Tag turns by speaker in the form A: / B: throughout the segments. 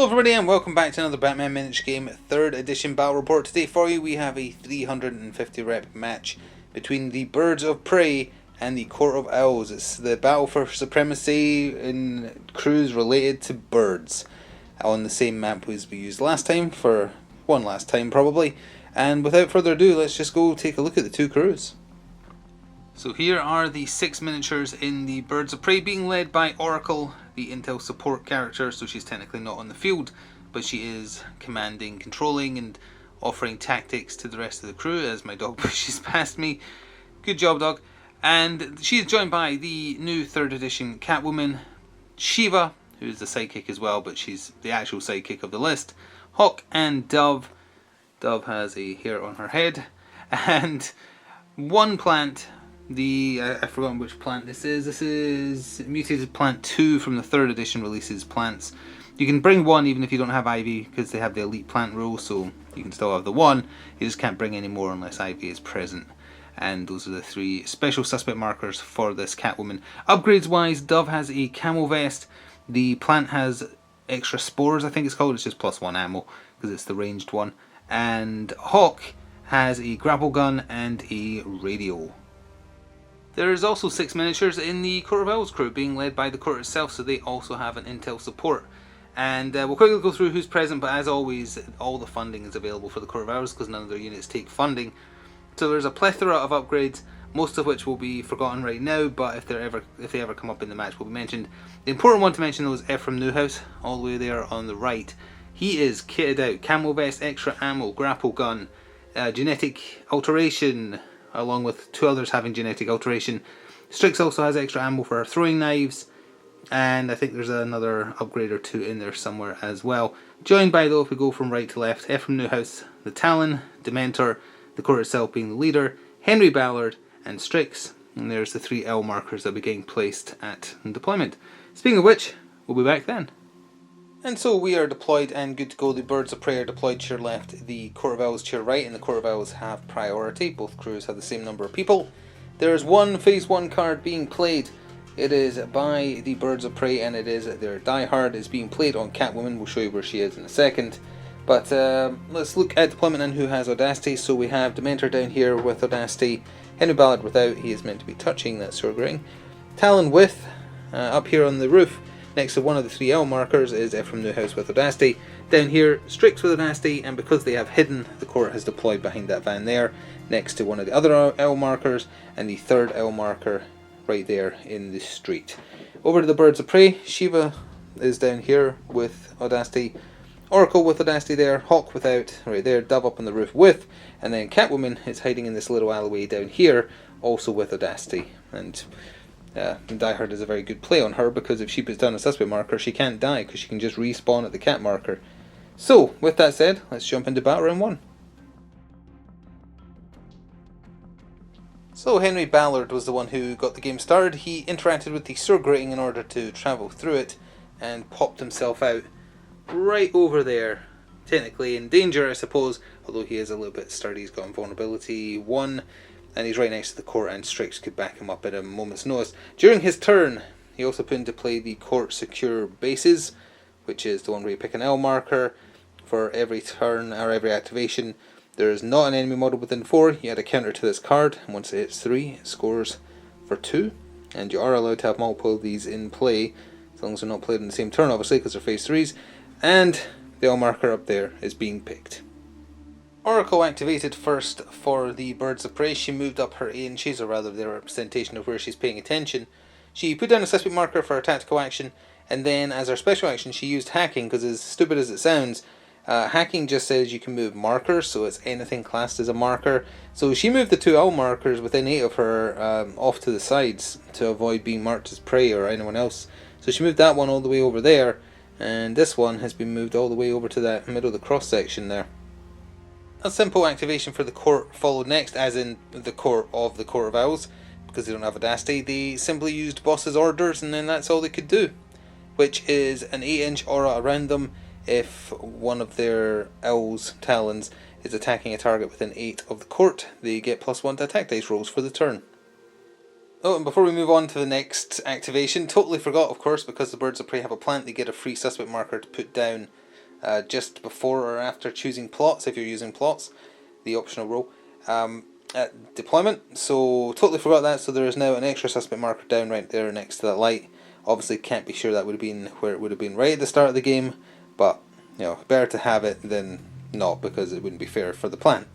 A: Hello everybody and welcome back to another Batman Miniature Game 3rd edition battle report. Today for you we have a 350 rep match between the Birds of Prey and the Court of Owls. It's the battle for supremacy in crews related to birds on the same map as we used last time, for one last time probably. And without further ado, let's just go take a look at the two crews. So here are the 6 miniatures in the Birds of Prey, being led by Oracle, the intel support character. So she's technically not on the field, but she is commanding, controlling and offering tactics to the rest of the crew as my dog pushes past me. Good job, dog. And she is joined by the new 3rd edition Catwoman, Shiva, who is the sidekick as well, but she's the actual sidekick of the list, Hawk and Dove. Dove has a hair on her head, and one plant. I've forgotten which plant this is. This is Mutated Plant 2 from the 3rd edition releases plants. You can bring one even if you don't have Ivy, because they have the elite plant rule, so you can still have the one. You just can't bring any more unless Ivy is present. And those are the 3 special suspect markers for this Catwoman. Upgrades wise, Dove has a camo vest. The plant has extra spores, I think it's called. It's just +1 ammo because it's the ranged one. And Hawk has a grapple gun and a radio. There is also 6 miniatures in the Court of Owls crew, being led by the court itself, so they also have an intel support. And we'll quickly go through who's present, but as always, all the funding is available for the Court of Owls because none of their units take funding. So there's a plethora of upgrades, most of which will be forgotten right now, but if they ever come up in the match will be mentioned. The important one to mention though is Ephraim Newhouse, all the way there on the right. He is kitted out, camo vest, extra ammo, grapple gun, genetic alteration, along with 2 others having genetic alteration. Strix also has extra ammo for her throwing knives, and I think there's another upgrade or 2 in there somewhere as well. Joined by, though, if we go from right to left, Ephraim Newhouse, the Talon, Dementor, the court itself being the leader, Henry Ballard, and Strix. And there's the 3 L markers that will be getting placed at deployment. Speaking of which, we'll be back then. And so we are deployed and good to go. The Birds of Prey are deployed to your left, the Court of Owls to your right, and the Court of Owls have priority. Both crews have the same number of people. There is one Phase 1 card being played. It is by the Birds of Prey, and it is their Die Hard is being played on Catwoman. We'll show you where she is in a second. But let's look at deployment and who has Audacity. So we have Dementor down here with Audacity, Henry Ballard without, he is meant to be touching that sword ring. Talon with, up here on the roof, next to one of the 3 L markers is Ephraim Newhouse with Audacity. Down here, Strix with Audacity, and because they have hidden, the court has deployed behind that van there, next to one of the other L markers, and the 3rd L marker right there in the street. Over to the Birds of Prey, Shiva is down here with Audacity, Oracle with Audacity there, Hawk without, right there, Dove up on the roof with, and then Catwoman is hiding in this little alleyway down here, also with Audacity. And Die Hard is a very good play on her, because if she puts down a suspect marker she can't die because she can just respawn at the cat marker. So with that said, let's jump into battle round 1. So Henry Ballard was the one who got the game started. He interacted with the sword grating in order to travel through it and popped himself out right over there. Technically in danger, I suppose, although he is a little bit sturdy. He's got invulnerability 1. And he's right next to the court, and Strix could back him up at a moment's notice. During his turn, he also put into play the court secure bases, which is the one where you pick an L marker for every turn or every activation. There is not an enemy model within 4. You add a counter to this card, and once it hits 3, it scores for 2. And you are allowed to have multiple of these in play, as long as they're not played in the same turn, obviously, because they're phase 3s. And the L marker up there is being picked. Oracle activated first for the Birds of Prey. She moved up her inches, or rather their representation of where she's paying attention. She put down a suspect marker for her tactical action, and then as her special action she used hacking, because as stupid as it sounds, hacking just says you can move markers, so it's anything classed as a marker. So she moved the 2 L markers within 8 of her off to the sides to avoid being marked as prey or anyone else. So she moved that one all the way over there, and this one has been moved all the way over to that middle of the cross section there. A simple activation for the court followed next, as in the court of Owls, because they don't have Audacity. They simply used boss's orders, and then that's all they could do, which is an 8-inch aura around them. If one of their Owls' Talons is attacking a target within 8 of the court, they get +1 to attack dice rolls for the turn. Oh, and before we move on to the next activation, totally forgot, of course, because the Birds of Prey have a plant, they get a free suspect marker to put down just before or after choosing plots, if you're using plots, the optional row, at deployment. So totally forgot that, so there is now an extra suspect marker down right there next to that light. Obviously can't be sure that would have been where it would have been right at the start of the game, but you know, better to have it than not, because it wouldn't be fair for the plan.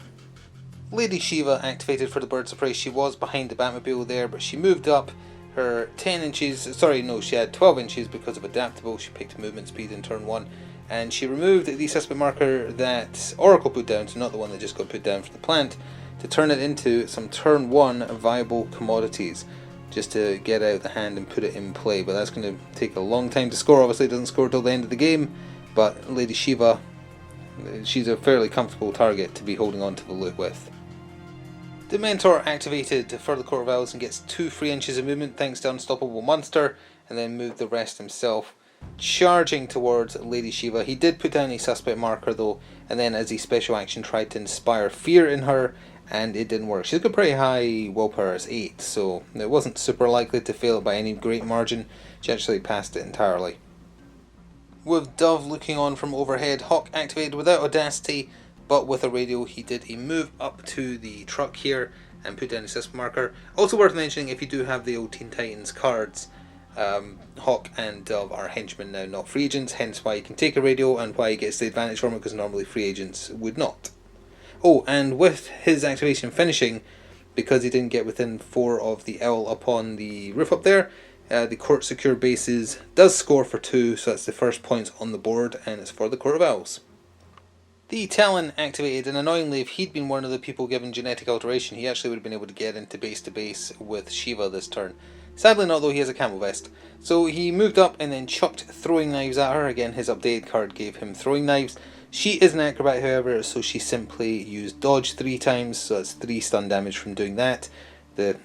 A: Lady Shiva activated for the Birds of Prey. She was behind the Batmobile there, but she moved up her 10 inches, sorry no, she had 12 inches because of adaptable. She picked movement speed in turn 1, and she removed the suspect marker that Oracle put down, so not the one that just got put down for the plant, to turn it into some turn 1 viable commodities, just to get out the hand and put it in play. But that's going to take a long time to score. Obviously it doesn't score till the end of the game, but Lady Shiva, she's a fairly comfortable target to be holding on to the loot with. The Mentor activated for the Court of Owls and gets 2 free inches of movement thanks to Unstoppable Monster, and then moved the rest himself, charging towards Lady Shiva. He did put down a suspect marker though, and then as a special action tried to inspire fear in her, and it didn't work. She's got pretty high willpower as 8, so it wasn't super likely to fail by any great margin. She actually passed it entirely. With Dove looking on from overhead, Hawk activated without audacity, but with a radio. He did a move up to the truck here and put down a suspect marker. Also worth mentioning, if you do have the old Teen Titans cards, Hawk and Dove are henchmen now, not free agents, hence why he can take a radio and why he gets the advantage from it, because normally free agents would not. Oh, and with his activation finishing, because he didn't get within 4 of the owl up on the roof up there, the Court Secure Bases does score for 2, so that's the first points on the board, and it's for the Court of Owls. The Talon activated, and annoyingly, if he'd been one of the people given genetic alteration, he actually would have been able to get into base to base with Shiva this turn. Sadly not, though, he has a camel vest. So he moved up and then chucked throwing knives at her. Again, his updated card gave him throwing knives. She is an acrobat, however, so she simply used dodge 3 times, so that's 3 stun damage from doing that. The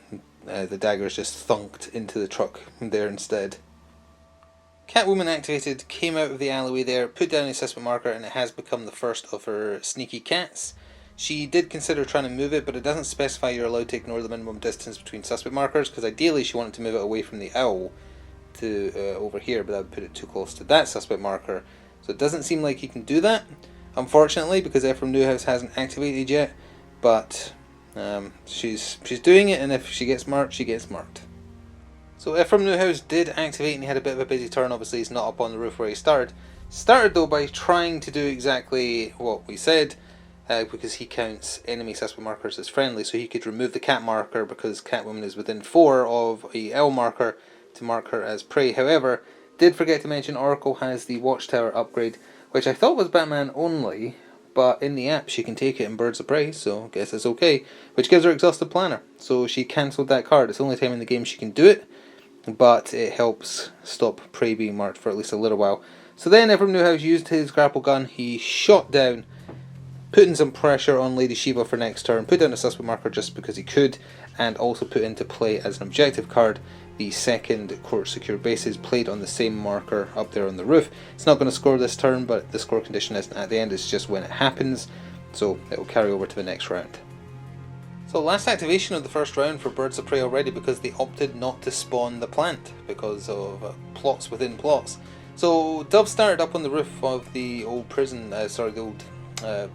A: daggers just thunked into the truck there instead. Catwoman activated, came out of the alleyway there, put down a suspect marker, and it has become the first of her sneaky cats. She did consider trying to move it, but it doesn't specify you're allowed to ignore the minimum distance between suspect markers, because ideally she wanted to move it away from the owl to over here, but that would put it too close to that suspect marker. So it doesn't seem like you can do that, unfortunately, because Ephraim Newhouse hasn't activated yet, but she's doing it, and if she gets marked, she gets marked. So Ephraim Newhouse did activate, and he had a bit of a busy turn. Obviously he's not up on the roof where he started. Started though by trying to do exactly what we said, because he counts enemy suspect markers as friendly, so he could remove the cat marker because Catwoman is within 4 of a L marker to mark her as prey. However, did forget to mention Oracle has the Watchtower upgrade, which I thought was Batman only, but in the app she can take it in Birds of Prey, so I guess it's okay, which gives her Exhaustive Planner, so she cancelled that card. It's the only time in the game she can do it, but it helps stop prey being marked for at least a little while. So then Ephraim Newhouse used his grapple gun, he shot down, putting some pressure on Lady Shiva for next turn, put down a suspect marker just because he could, and also put into play as an objective card the second Court Secure Bases, played on the same marker up there on the roof. It's not going to score this turn, but the score condition isn't at the end, it's just when it happens, so it will carry over to the next round. So last activation of the first round for Birds of Prey already, because they opted not to spawn the plant because of plots within plots. So Dove started up on the roof of the old prison, the old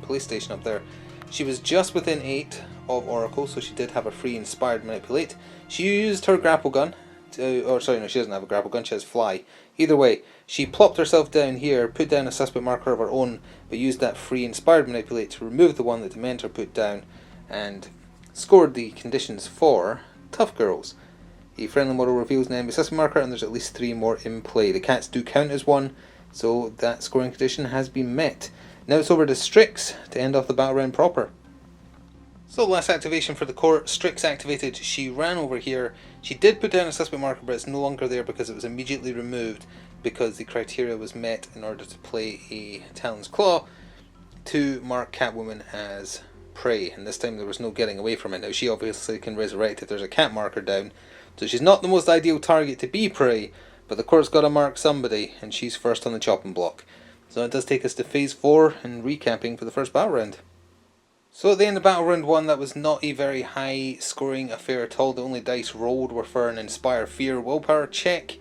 A: police station up there. She was just within 8 of Oracle, so she did have a free Inspired Manipulate. She used her grapple gun, she doesn't have a grapple gun, she has Fly. Either way, she plopped herself down here, put down a suspect marker of her own, but used that free Inspired Manipulate to remove the one that the Mentor put down, and scored the conditions for Tough Girls. A friendly model reveals an enemy suspect marker, and there's at least 3 more in play. The cats do count as 1, so that scoring condition has been met. Now it's over to Strix to end off the battle round proper. So last activation for the court, Strix activated, she ran over here. She did put down a suspect marker, but it's no longer there because it was immediately removed because the criteria was met in order to play a Talon's Claw to mark Catwoman as prey, and this time there was no getting away from it. Now she obviously can resurrect if there's a cat marker down, so she's not the most ideal target to be prey, but the court's got to mark somebody, and she's first on the chopping block. So it does take us to phase 4 and recapping for the first battle round. So at the end of battle round 1, that was not a very high scoring affair at all. The only dice rolled were for an Inspire Fear willpower check,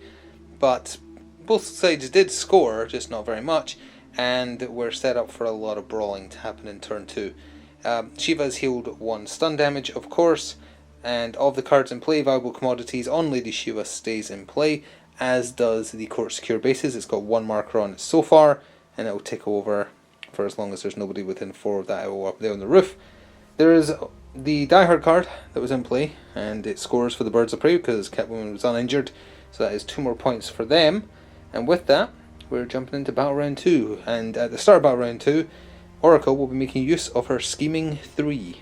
A: but both sides did score, just not very much. and we're set up for a lot of brawling to happen in turn 2. Shiva's healed 1 stun damage, of course, and of the cards in play, valuable commodities on Lady Shiva stays in play, as does the court secure bases. It's got 1 marker on it so far, and it will tick over for as long as there's nobody within 4 of that arrow up there on the roof. There is the Die Hard card that was in play, and it scores for the Birds of Prey because Catwoman was uninjured, so that is 2 more points for them. And with that, we're jumping into Battle Round 2, and at the start of Battle Round 2, Oracle will be making use of her Scheming 3.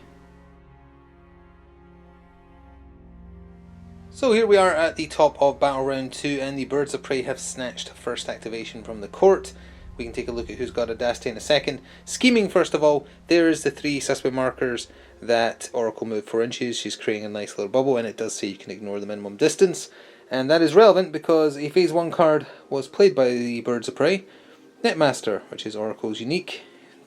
A: So here we are at the top of Battle Round 2, and the Birds of Prey have snatched first activation from the court. We can take a look at who's got Audacity in a second. Scheming, first of all, there is the 3 suspect markers that Oracle moved 4 inches. She's creating a nice little bubble, and it does say you can ignore the minimum distance. And that is relevant because a Phase 1 card was played by the Birds of Prey, Netmaster, which is Oracle's unique.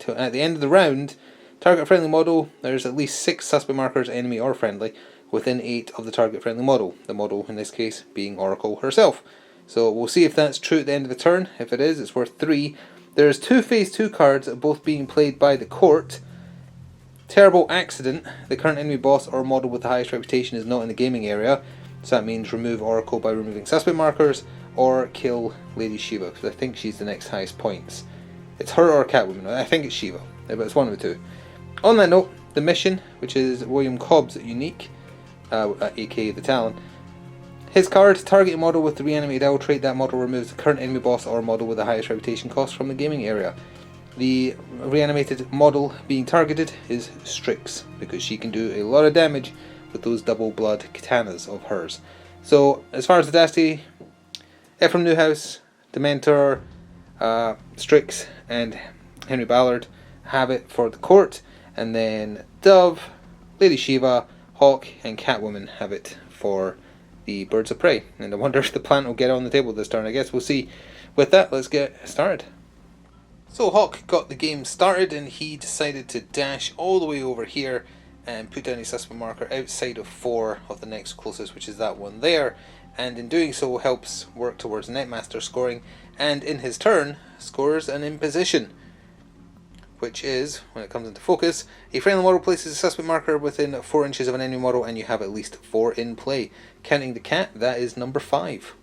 A: At the end of the round, target friendly model, there's at least 6 suspect markers, enemy or friendly, within 8 of the target friendly model. The model, in this case, being Oracle herself. So we'll see if that's true at the end of the turn. If it is, it's worth 3. There's 2 Phase 2 cards, both being played by the court. Terrible Accident. The current enemy boss or model with the highest reputation is not in the gaming area. So that means remove Oracle by removing suspect markers, or kill Lady Shiva, because I think she's the next highest points. It's her or Catwoman. I think it's Shiva, but it's one of the 2. On that note, the mission, which is William Cobb's unique, aka the Talon. His card, target a model with the reanimated L trait. That model removes the current enemy boss or model with the highest reputation cost from the gaming area. The reanimated model being targeted is Strix, because she can do a lot of damage with those double blood katanas of hers. So, as far as Audacity, Ephraim Newhouse, Dementor, Strix, and Henry Ballard have it for the court, and then Dove, Lady Shiva, Hawk, and Catwoman have it for the Birds of Prey. And I wonder if the plant will get on the table this turn. I guess we'll see. With that, let's get started. So Hawk got the game started, and he decided to dash all the way over here and put down a suspect marker outside of 4 of the next closest, which is that one there, and in doing so helps work towards Netmaster scoring, and in his turn scores an imposition, which is, when it comes into focus, a friendly model places a suspect marker within 4 inches of an enemy model, and you have at least 4 in play. Counting the cat, that is number 5.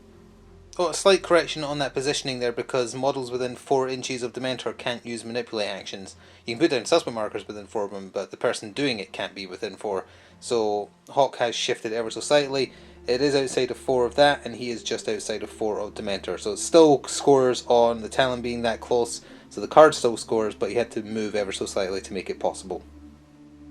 A: Oh, a slight correction on that positioning there, because models within 4 inches of Dementor can't use manipulate actions. You can put down suspect markers within 4 of them, but the person doing it can't be within 4. So Hawk has shifted ever so slightly. It is outside of 4 of that, and he is just outside of 4 of Dementor. So it still scores on the Talon being that close, so the card still scores, but he had to move ever so slightly to make it possible.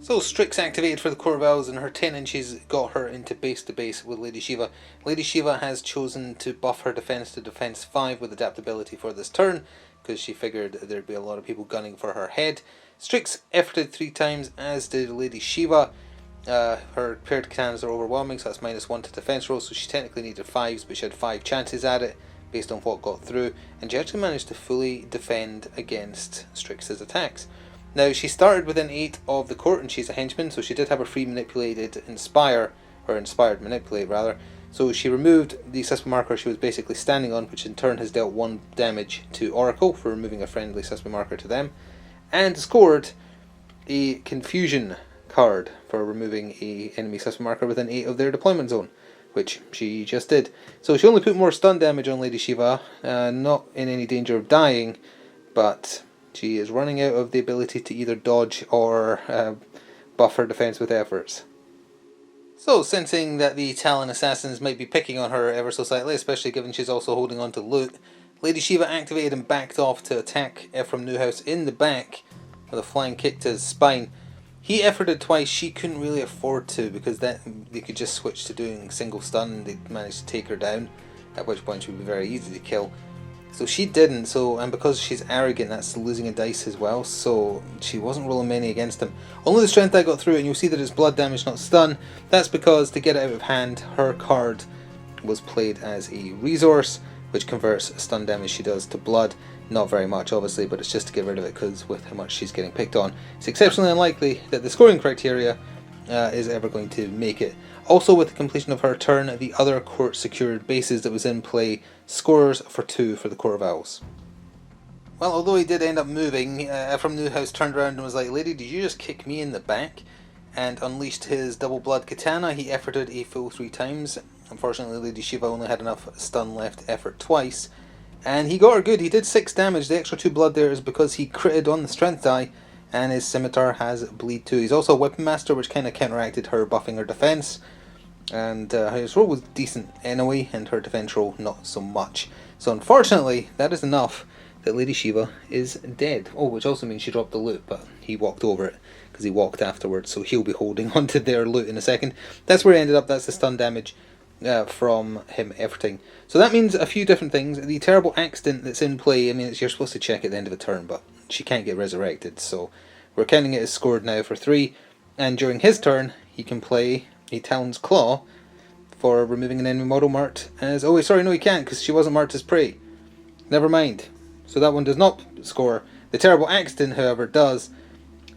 A: So Strix activated for the Court of Owls, and her 10 inches got her into base to base with Lady Shiva. Lady Shiva has chosen to buff her defense to defense 5 with adaptability for this turn, because she figured there'd be a lot of people gunning for her head. Strix efforted 3 times, as did Lady Shiva. Her paired katanas are overwhelming, so that's -1 to defense rolls, so she technically needed 5s, but she had 5 chances at it based on what got through, and she actually managed to fully defend against Strix's attacks. Now, she started within 8 of the court, and she's a henchman, so she did have a free manipulated inspire, or inspired manipulate rather. So she removed the suspect marker she was basically standing on, which in turn has dealt 1 damage to Oracle for removing a friendly suspect marker to them, and scored a confusion card for removing a enemy suspect marker within 8 of their deployment zone, which she just did. So she only put more stun damage on Lady Shiva, not in any danger of dying, but she is running out of the ability to either dodge or buff her defense with efforts. So, sensing that the Talon assassins might be picking on her ever so slightly, especially given she's also holding on to loot, Lady Shiva activated and backed off to attack Ephraim Newhouse in the back with a flying kick to his spine. He efforted twice. She couldn't really afford to, because then they could just switch to doing single stun and they'd manage to take her down, at which point she would be very easy to kill. So she didn't, and because she's arrogant, that's losing a dice as well, so she wasn't rolling many against him. Only the strength I got through, and you'll see that it's blood damage, not stun. That's because, to get it out of hand, her card was played as a resource, which converts stun damage she does to blood. Not very much, obviously, but it's just to get rid of it, because with how much she's getting picked on, it's exceptionally unlikely that the scoring criteria is ever going to make it. Also, with the completion of her turn, the other court secured bases that was in play scores for 2 for the Court of Owls. Well, although he did end up moving, Ephraim Newhouse turned around and was like, "Lady, did you just kick me in the back?" And unleashed his double blood katana. He efforted a full 3 times. Unfortunately, Lady Shiva only had enough stun left to effort twice. And he got her good. He did 6 damage. The extra 2 blood there is because he critted on the strength die, and his scimitar has bleed too. He's also a weapon master, which kind of counteracted her buffing her defense. And his roll was decent anyway, and her defense roll not so much. So unfortunately, that is enough that Lady Shiva is dead. Oh, which also means she dropped the loot, but he walked over it because he walked afterwards, so he'll be holding onto their loot in a second. That's where he ended up. That's the stun damage from him efforting. So that means a few different things. The terrible accident that's in play, I mean, you're supposed to check at the end of a turn, but she can't get resurrected, so we're counting it as scored now for 3, and during his turn, he can play a Talon's Claw for removing an enemy model marked as... Oh wait, sorry, no he can't, because she wasn't marked as prey. Never mind. So that one does not score. The terrible accident, however, does,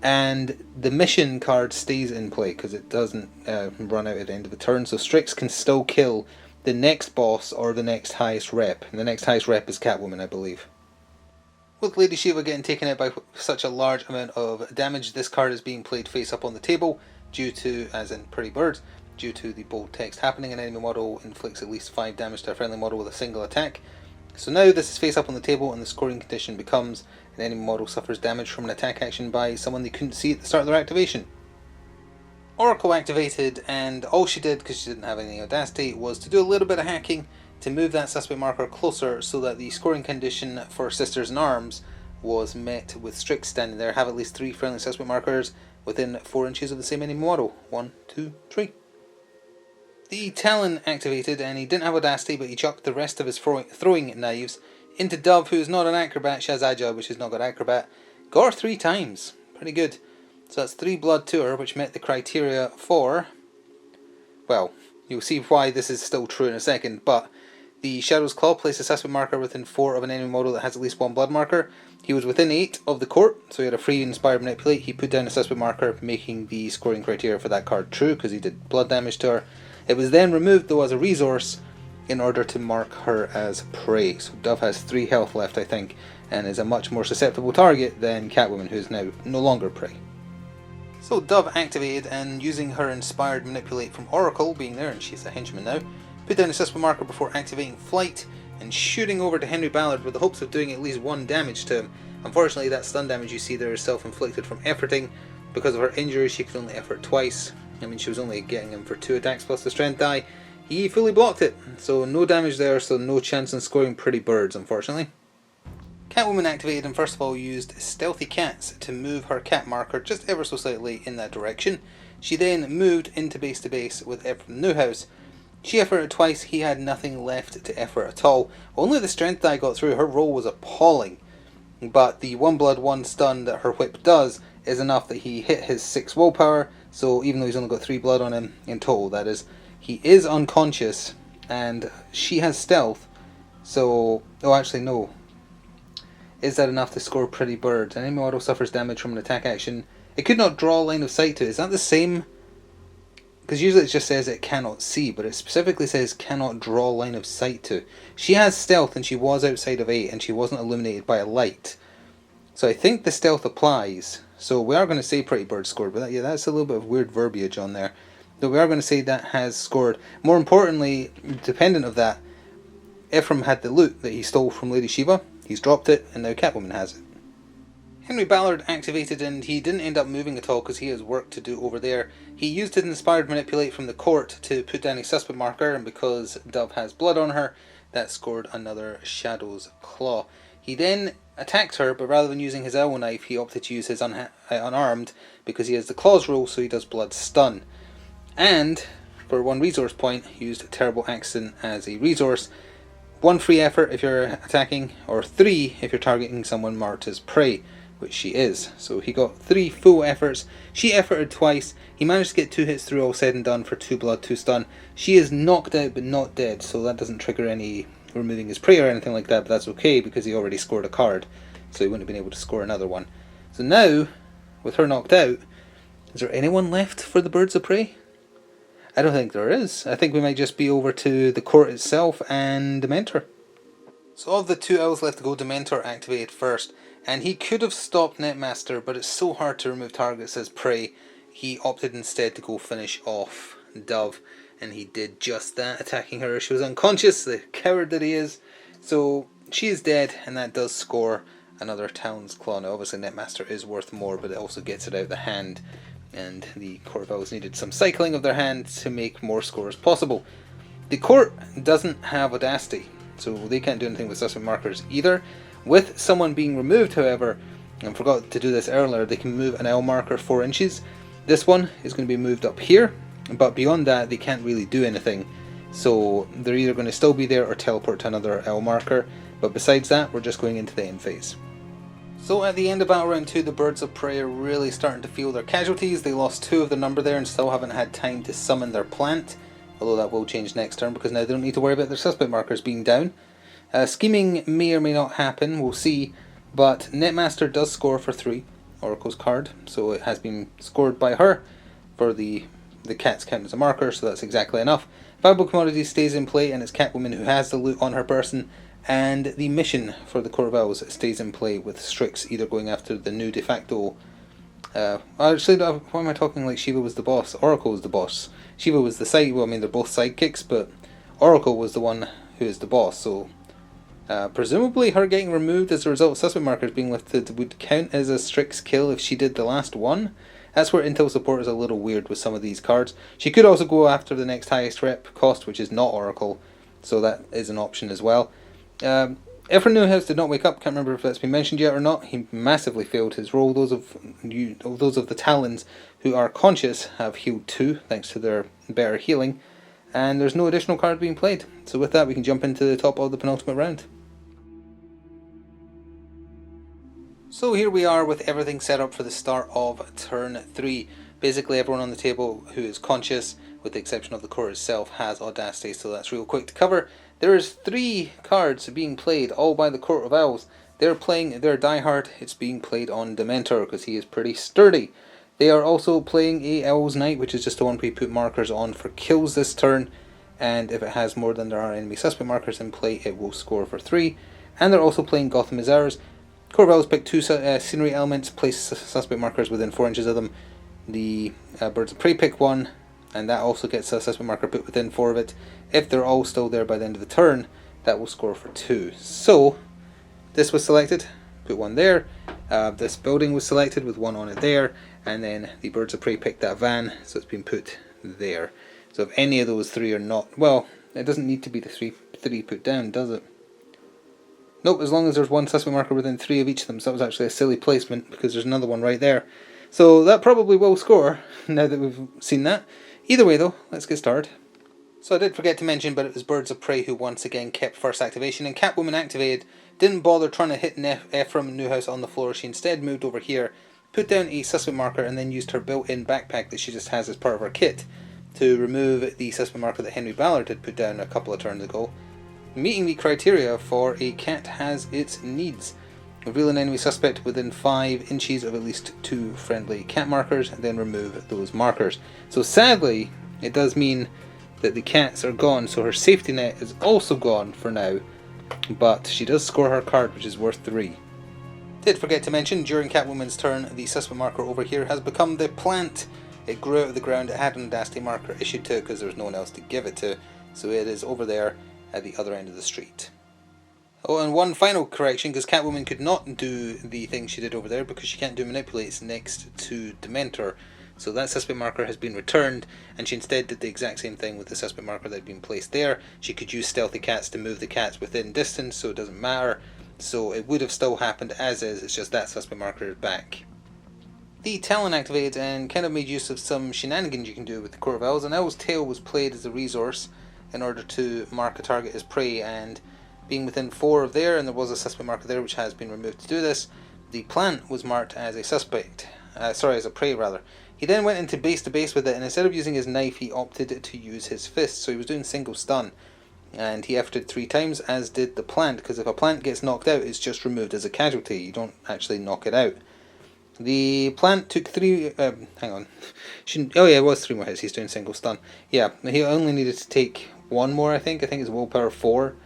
A: and the mission card stays in play because it doesn't run out at the end of the turn. So Strix can still kill the next boss or the next highest rep, and the next highest rep is Catwoman, I believe. With Lady Shiva getting taken out by such a large amount of damage, this card is being played face up on the table due to, as in Pretty Bird, due to the bold text happening. An enemy model inflicts at least 5 damage to a friendly model with a single attack. So now this is face up on the table, and the scoring condition becomes an enemy model suffers damage from an attack action by someone they couldn't see at the start of their activation. Oracle activated, and all she did, because she didn't have any audacity, was to do a little bit of hacking to move that suspect marker closer so that the scoring condition for Sisters in Arms was met with Strix standing there. Have at least 3 friendly suspect markers within 4 inches of the same enemy model. 1, 2, 3. The Talon activated, and he didn't have audacity, but he chucked the rest of his throwing knives into Dove, who is not an acrobat. She has agile, but she's not got acrobat. Got her 3 times. Pretty good. So that's 3 blood to her, which met the criteria for... Well, you'll see why this is still true in a second, but the Shadow's Claw placed a suspect marker within 4 of an enemy model that has at least 1 blood marker. He was within 8 of the court, so he had a free Inspired Manipulate. He put down a suspect marker, making the scoring criteria for that card true, because he did blood damage to her. It was then removed, though, as a resource in order to mark her as prey. So Dove has 3 health left, I think, and is a much more susceptible target than Catwoman, who is now no longer prey. So Dove activated, and using her Inspired Manipulate from Oracle, being there, and she's a henchman now, put down a suspect marker before activating Flight and shooting over to Henry Ballard with the hopes of doing at least 1 damage to him. Unfortunately, that stun damage you see there is self-inflicted from efforting. Because of her injury, she could only effort twice. I mean, she was only getting him for 2 attacks plus the strength die. He fully blocked it, so no damage there, so no chance in scoring Pretty Birds, unfortunately. Catwoman activated, and first of all used Stealthy Cats to move her cat marker just ever so slightly in that direction. She then moved into base to base with Ephraim Newhouse. She efforted twice, he had nothing left to effort at all. Only the strength die got through. Her roll was appalling, but the 1 blood 1 stun that her whip does is enough that he hit his 6 willpower. So even though he's only got 3 blood on him in total, that is, he is unconscious, and she has stealth, so... Oh, actually, no. Is that enough to score Pretty Bird? An enemy model suffers damage from an attack action. It could not draw line of sight to it. Is that the same? Because usually it just says it cannot see, but it specifically says cannot draw line of sight to. She has stealth, and she was outside of 8, and she wasn't illuminated by a light. So I think the stealth applies. So we are going to say Pretty Bird scored, but yeah, that's a little bit of weird verbiage on there. Though we are going to say that has scored. More importantly, dependent of that, Ephraim had the loot that he stole from Lady Shiva. He's dropped it, and now Catwoman has it. Henry Ballard activated, and he didn't end up moving at all because he has work to do over there. He used his Inspired Manipulate from the court to put down a suspect marker, and because Dove has blood on her, that scored another Shadow's Claw. He then attacked her, but rather than using his owl knife, he opted to use his unarmed because he has the claws rule, so he does blood stun. And for 1 resource point, used Terrible Accident as a resource. 1 free effort if you're attacking, or 3 if you're targeting someone marked as prey, which she is. So he got 3 full efforts. She efforted twice. He managed to get 2 hits through, all said and done, for 2 blood, 2 stun. She is knocked out but not dead, so that doesn't trigger any removing his prey or anything like that, but that's okay because he already scored a card, so he wouldn't have been able to score another one. So now, with her knocked out, is there anyone left for the Birds of Prey? I don't think there is. I think we might just be over to the court itself and the mentor. So of the 2 owls left to go, Dementor activated first, and he could have stopped Netmaster, but it's so hard to remove targets as prey, he opted instead to go finish off Dove, and he did just that, attacking her. She was unconscious, the coward that he is, so she is dead, and that does score another Talon's Claw. Now obviously Netmaster is worth more, but it also gets it out of the hand, and the Court of Owls needed some cycling of their hand to make more scores possible. The Court doesn't have Audacity, so they can't do anything with suspect markers either. With someone being removed, however, and forgot to do this earlier, they can move an L marker 4 inches. This one is going to be moved up here, but beyond that they can't really do anything. So they're either going to still be there or teleport to another L marker, but besides that we're just going into the end phase. So at the end of Battle Round 2, the Birds of Prey are really starting to feel their casualties. They lost 2 of the number there and still haven't had time to summon their plant, although that will change next turn because now they don't need to worry about their suspect markers being down. Scheming may or may not happen, we'll see, but Netmaster does score for 3, Oracle's card, so it has been scored by her for the cat's count as a marker, so that's exactly enough. Valuable Commodity stays in play, and it's Catwoman who has the loot on her person, and the mission for the Court of Owls stays in play with Strix either going after the new de facto... actually, why am I talking like Shiva was the boss? Oracle was the boss. Shiva was the side... Well, I mean, they're both sidekicks, but Oracle was the one who is the boss, so... presumably her getting removed as a result of suspect markers being lifted would count as a Strix kill if she did the last one. That's where Intel support is a little weird with some of these cards. She could also go after the next highest rep cost, which is not Oracle, so that is an option as well. Efren Newhouse did not wake up, can't remember if that's been mentioned yet or not. He massively failed his role. Those of the Talons who are conscious have healed 2 thanks to their better healing, and there's no additional card being played. So with that we can jump into the top of the penultimate round. So here we are with everything set up for the start of turn 3. Basically everyone on the table who is conscious, with the exception of the Court itself, has Audacity, so that's real quick to cover. There is 3 cards being played, all by the Court of Owls. They're playing their Die Hard. It's being played on Dementor, because he is pretty sturdy. They are also playing a Owl's Knight, which is just the one we put markers on for kills this turn, and if it has more than there are enemy suspect markers in play, it will score for 3. And they're also playing Gotham is Ours. Court of Owls pick 2 scenery elements, place suspect markers within 4 inches of them. The Birds of Prey pick 1, and that also gets a suspect marker put within 4 of it. If they're all still there by the end of the turn, that will score for 2. So, this was selected, put 1 there. This building was selected with 1 on it there, and then the Birds of Prey picked that van, so it's been put there. So if any of those 3 are not... Well, it doesn't need to be the 3 put down, does it? Nope, as long as there's 1 suspect marker within 3 of each of them, so that was actually a silly placement, because there's another one right there. So that probably will score, now that we've seen that. Either way though, let's get started. So I did forget to mention, but it was Birds of Prey who once again kept first activation, and Catwoman activated, didn't bother trying to hit Ephraim Newhouse on the floor. She instead moved over here, put down a suspect marker, and then used her built-in backpack that she just has as part of her kit to remove the suspect marker that Henry Ballard had put down a couple of turns ago, meeting the criteria for a cat has its needs. Reveal an enemy suspect within 5 inches of at least 2 friendly cat markers, and then remove those markers. So sadly, it does mean that the cats are gone, so her safety net is also gone for now, but she does score her card, which is worth 3. Did forget to mention, during Catwoman's turn, the suspect marker over here has become the plant. It grew out of the ground, it had an Audacity marker issued to it because there was no one else to give it to, so it is over there at the other end of the street. Oh, and one final correction, because Catwoman could not do the thing she did over there because she can't do manipulates next to Dementor. So that suspect marker has been returned, and she instead did the exact same thing with the suspect marker that had been placed there. She could use stealthy cats to move the cats within distance, so it doesn't matter. So it would have still happened as is, it's just that suspect marker is back. The Talon activated and kind of made use of some shenanigans you can do with the Court of Owls. An Owl's Tail was played as a resource in order to mark a target as prey, and being within 4 of there, and there was a suspect marker there which has been removed to do this, the plant was marked as a suspect, as a prey rather. He then went into base to base with it, and instead of using his knife he opted to use his fist, so he was doing single stun, and he efforted 3 times, as did the plant, because if a plant gets knocked out it's just removed as a casualty, you don't actually knock it out. The plant took 3, hang on, oh yeah, it was 3 more hits, he's doing single stun. Yeah, he only needed to take 1 more, I think it's willpower 4,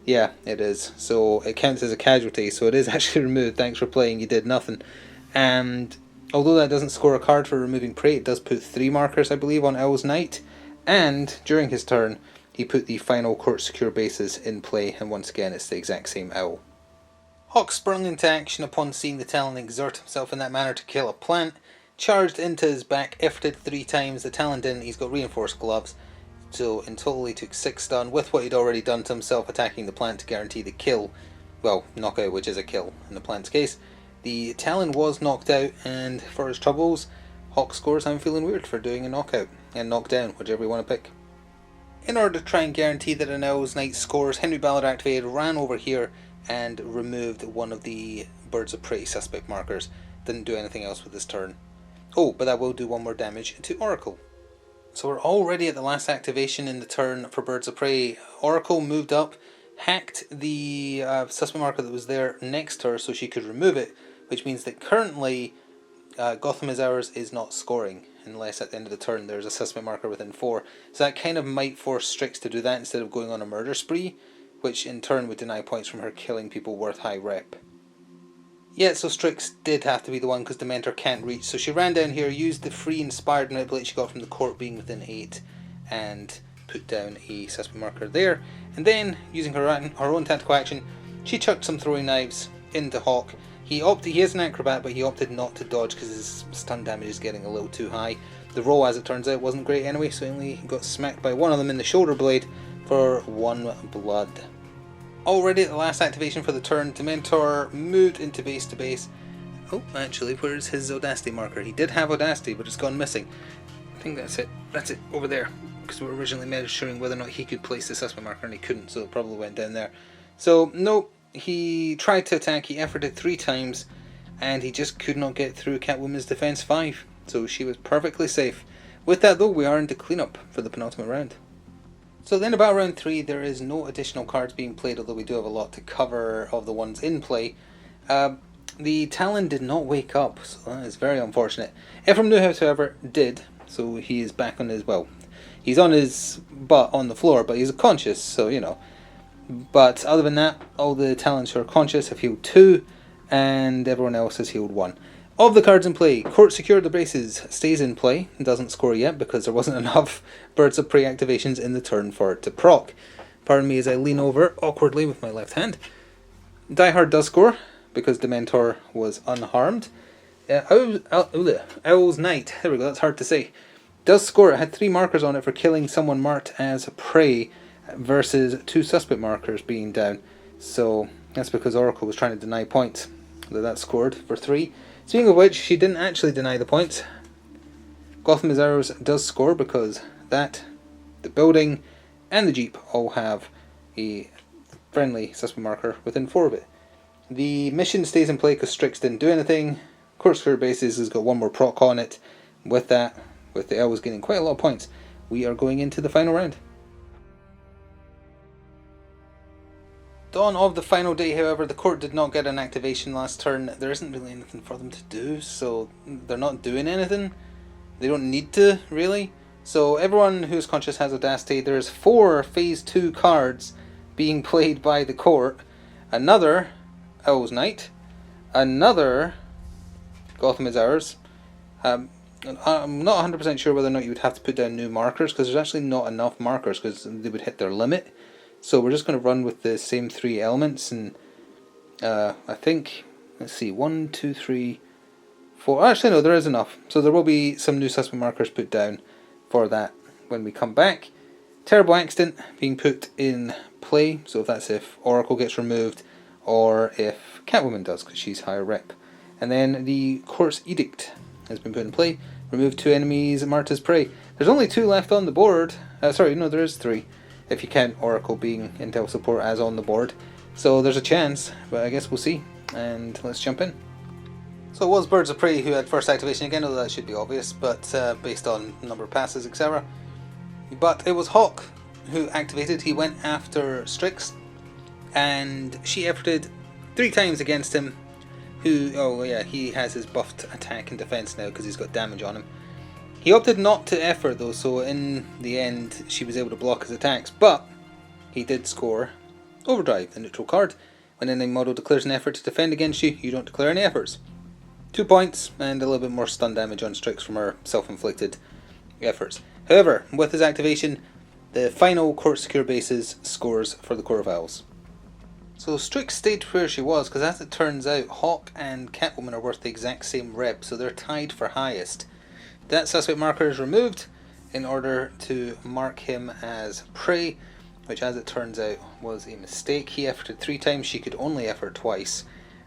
A: Yeah, it is. So it counts as a casualty, so it is actually removed. Thanks for playing, you did nothing. And although that doesn't score a card for removing prey, it does put 3 markers, I believe, on Owl's Knight. And during his turn, he put the final court secure bases in play, and once again it's the exact same Owl. Hawk sprung into action upon seeing the Talon exert himself in that manner to kill a plant, charged into his back, efforted 3 times, the Talon didn't, he's got reinforced gloves, so in total he took 6 stun, with what he'd already done to himself attacking the plant to guarantee the kill, well, knockout, which is a kill in the plant's case. The Talon was knocked out, and for his troubles, Hawk scores I'm feeling weird for doing a knockout, and knockdown, whichever you want to pick. In order to try and guarantee that an Owl's Knight scores, Henry Ballard activated, ran over here, and removed one of the Birds of Prey suspect markers. Didn't do anything else with his turn. Oh, but that will do 1 more damage to Oracle. So we're already at the last activation in the turn for Birds of Prey. Oracle moved up, hacked the suspect marker that was there next to her so she could remove it, which means that currently Gotham Is Ours is not scoring, unless at the end of the turn there's a suspect marker within 4. So that kind of might force Strix to do that instead of going on a murder spree, which in turn would deny points from her killing people worth high rep. Yeah, so Strix did have to be the one because Dementor can't reach, so she ran down here, used the free inspired manipulate she got from the court being within 8, and put down a suspect marker there, and then, using her own tactical action, she chucked some throwing knives into Hawk. He is an acrobat, but he opted not to dodge because his stun damage is getting a little too high. The roll, as it turns out, wasn't great anyway, so he only got smacked by one of them in the shoulder blade for 1 blood. Already at the last activation for the turn, Dementor moved into base to base. Oh, actually, where's his Audacity marker? He did have Audacity, but it's gone missing. I think that's it. That's it, over there. Because we were originally measuring whether or not he could place the suspect marker, and he couldn't, so it probably went down there. So, no, he tried to attack, he efforted 3 times, and he just could not get through Catwoman's Defense 5. So she was perfectly safe. With that, though, we are into cleanup for the penultimate round. So then about round 3, there is no additional cards being played, although we do have a lot to cover of the ones in play. The Talon did not wake up, so that is very unfortunate. Ephraim Newhouse, however, did, so he is back on his, well, he's on his butt on the floor, but he's conscious, so, you know. But other than that, all the Talons who are conscious have healed 2, and everyone else has healed 1. Of the cards in play, Court Secured the Braces stays in play, and doesn't score yet because there wasn't enough Birds of Prey activations in the turn for it to proc. Pardon me as I lean over awkwardly with my left hand. Die Hard does score, because Dementor was unharmed. Owl's Knight, there we go, that's hard to say. Does score, it had 3 markers on it for killing someone marked as prey, versus 2 suspect markers being down. So that's because Oracle was trying to deny points. That scored for 3. Speaking of which, she didn't actually deny the points. Gotham Is Ours does score because that, the building, and the Jeep all have a friendly suspect marker within 4 of it. The mission stays in play because Strix didn't do anything. Court Secure Bases has got 1 more proc on it. With that, with the Owls getting quite a lot of points, we are going into the final round. Dawn of the final day, however, the court did not get an activation last turn. There isn't really anything for them to do, so they're not doing anything. They don't need to, really. So everyone who's conscious has Audacity. There's 4 Phase 2 cards being played by the court. Another Owl's Knight. Another Gotham Is Ours. I'm not 100% sure whether or not you would have to put down new markers, because there's actually not enough markers, because they would hit their limit. So we're just going to run with the same 3 elements, and I think, let's see, 1, 2, 3, 4, actually no, there is enough. So there will be some new suspect markers put down for that when we come back. Terrible Accident being put in play, so that's if Oracle gets removed, or if Catwoman does, because she's higher rep. And then the Court's Edict has been put in play. Remove 2 enemies marked as prey. There's only 2 left on the board. Sorry, no, there is 3. If you count Oracle being Intel support as on the board. So there's a chance, but I guess we'll see. And let's jump in. So it was Birds of Prey who had first activation again, although that should be obvious, but based on number of passes, etc. But it was Hawk who activated. He went after Strix, and she efforted 3 times against him. He has his buffed attack and defense now because he's got damage on him. He opted not to effort though, so in the end she was able to block his attacks, but he did score Overdrive, the neutral card. When any model declares an effort to defend against you, you don't declare any efforts. 2 points, and a little bit more stun damage on Strix from our self-inflicted efforts. However, with his activation, the final Court Secure Bases scores for the Court of Owls. So Strix stayed where she was, because as it turns out, Hawk and Catwoman are worth the exact same rep, so they're tied for highest. That suspect marker is removed in order to mark him as prey, which as it turns out was a mistake. He efforted 3 times, she could only effort twice,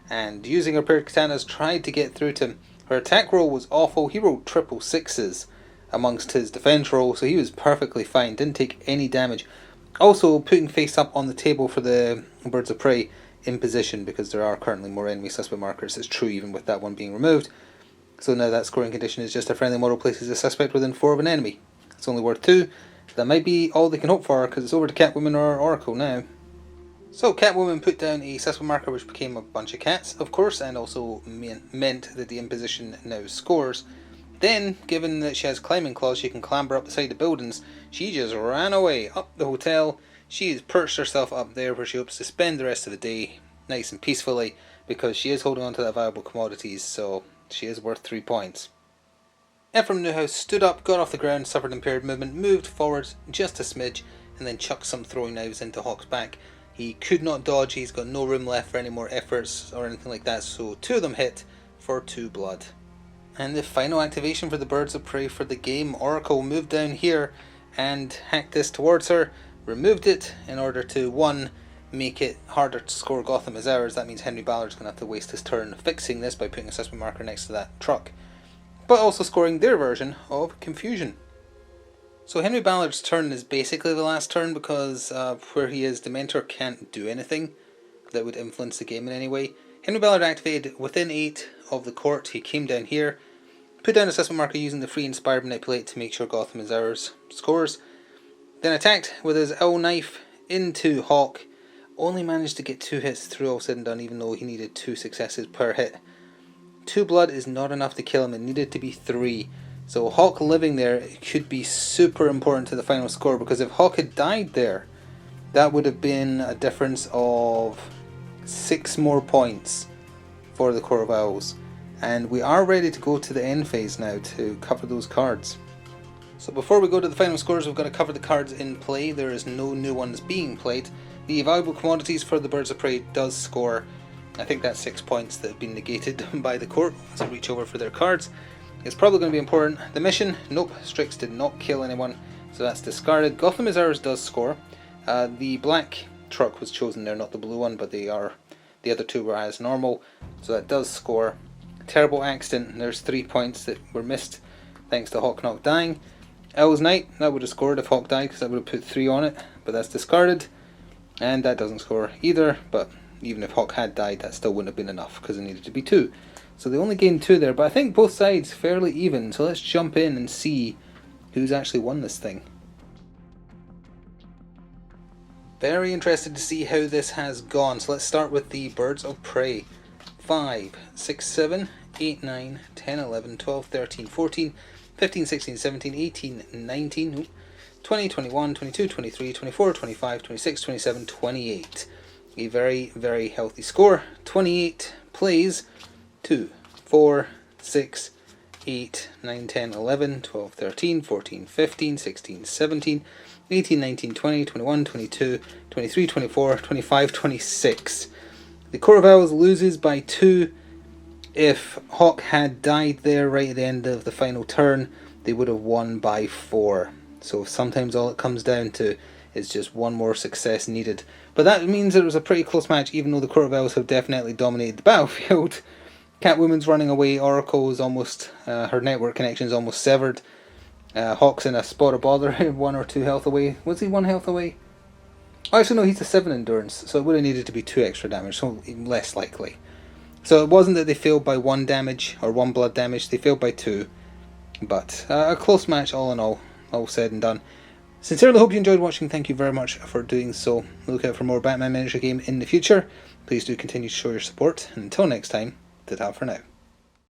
A: and using her paired katanas tried to get through to him. Her attack roll was awful, he rolled triple sixes amongst his defense roll, so he was perfectly fine, didn't take any damage. Also putting face up on the table for the Birds of Prey in position, because there are currently more enemy suspect markers. It's true even with that one being removed. So now that scoring condition is just a friendly model places a suspect within 4 of an enemy. It's only worth 2. That might be all they can hope for, because it's over to Catwoman or Oracle now. So Catwoman put down a suspect marker which became a bunch of cats, of course, and also meant that the imposition now scores. Then, given that she has climbing claws, she can clamber up the side of buildings. She just ran away up the hotel. She has perched herself up there where she hopes to spend the rest of the day nice and peacefully, because she is holding on to that valuable commodities, so she is worth 3 points. Ephraim Newhouse stood up, got off the ground, suffered impaired movement, moved forward just a smidge, and then chucked some throwing knives into Hawk's back. He could not dodge, he's got no room left for any more efforts or anything like that, so 2 of them hit for 2 blood. And the final activation for the Birds of Prey for the game, Oracle moved down here and hacked this towards her, removed it in order to, 1, make it harder to score Gotham is Ours. That means Henry Ballard's going to have to waste his turn fixing this by putting a suspect marker next to that truck, but also scoring their version of Confusion. So Henry Ballard's turn is basically the last turn, because where he is, Dementor can't do anything that would influence the game in any way. Henry Ballard activated within 8 of the court. He came down here, put down a suspect marker using the free Inspired Manipulate to make sure Gotham is Ours scores, then attacked with his owl knife into Hawk, only managed to get 2 hits through all said and done, even though he needed 2 successes per hit. 2 blood is not enough to kill him, it needed to be 3. So Hawk living there could be super important to the final score, because if Hawk had died there, that would have been a difference of 6 more points for the Court of Owls. And we are ready to go to the end phase now to cover those cards. So before we go to the final scores, we've got to cover the cards in play. There is no new ones being played. The valuable commodities for the Birds of Prey does score. I think that's 6 points that have been negated by the court as I reach over for their cards. It's probably going to be important. The mission, nope, Strix did not kill anyone, so that's discarded. Gotham is Ours does score. The black truck was chosen there, not the blue one, but the other 2 were as normal, so that does score. Terrible accident, there's 3 points that were missed thanks to Hawk not dying. Owl's Night, that would have scored if Hawk died, because that would have put 3 on it, but that's discarded. And that doesn't score either, but even if Hawk had died, that still wouldn't have been enough, because it needed to be 2. So they only gained 2 there, but I think both sides fairly even, so let's jump in and see who's actually won this thing. Very interested to see how this has gone, so let's start with the Birds of Prey. 5, 6, 7, 8, 9, 10, 11, 12, 13, 14, 15, 16, 17, 18, 19, 20, 21, 22, 23, 24, 25, 26, 27, 28. A very, very healthy score. 28 plays 2, 4, 6, 8, 9, 10, 11, 12, 13, 14, 15, 16, 17, 18, 19, 20, 21, 22, 23, 24, 25, 26. The Court of Owls loses by 2. If Hawk had died there right at the end of the final turn, they would have won by 4. So sometimes all it comes down to is just 1 more success needed. But that means that it was a pretty close match, even though the Court of Owls have definitely dominated the battlefield. Catwoman's running away, Oracle is almost, her network connection is almost severed. Hawk's in a spot of bother, 1 or 2 health away. Was he 1 health away? Oh, actually no, he's a 7 endurance, so it would have needed to be 2 extra damage, so less likely. So it wasn't that they failed by 1 damage, or 1 blood damage, they failed by 2. But a close match all in all said and done. Sincerely hope you enjoyed watching, thank you very much for doing so. Look out for more Batman miniature game in the future. Please do continue to show your support, and until next time, ta-ta for now.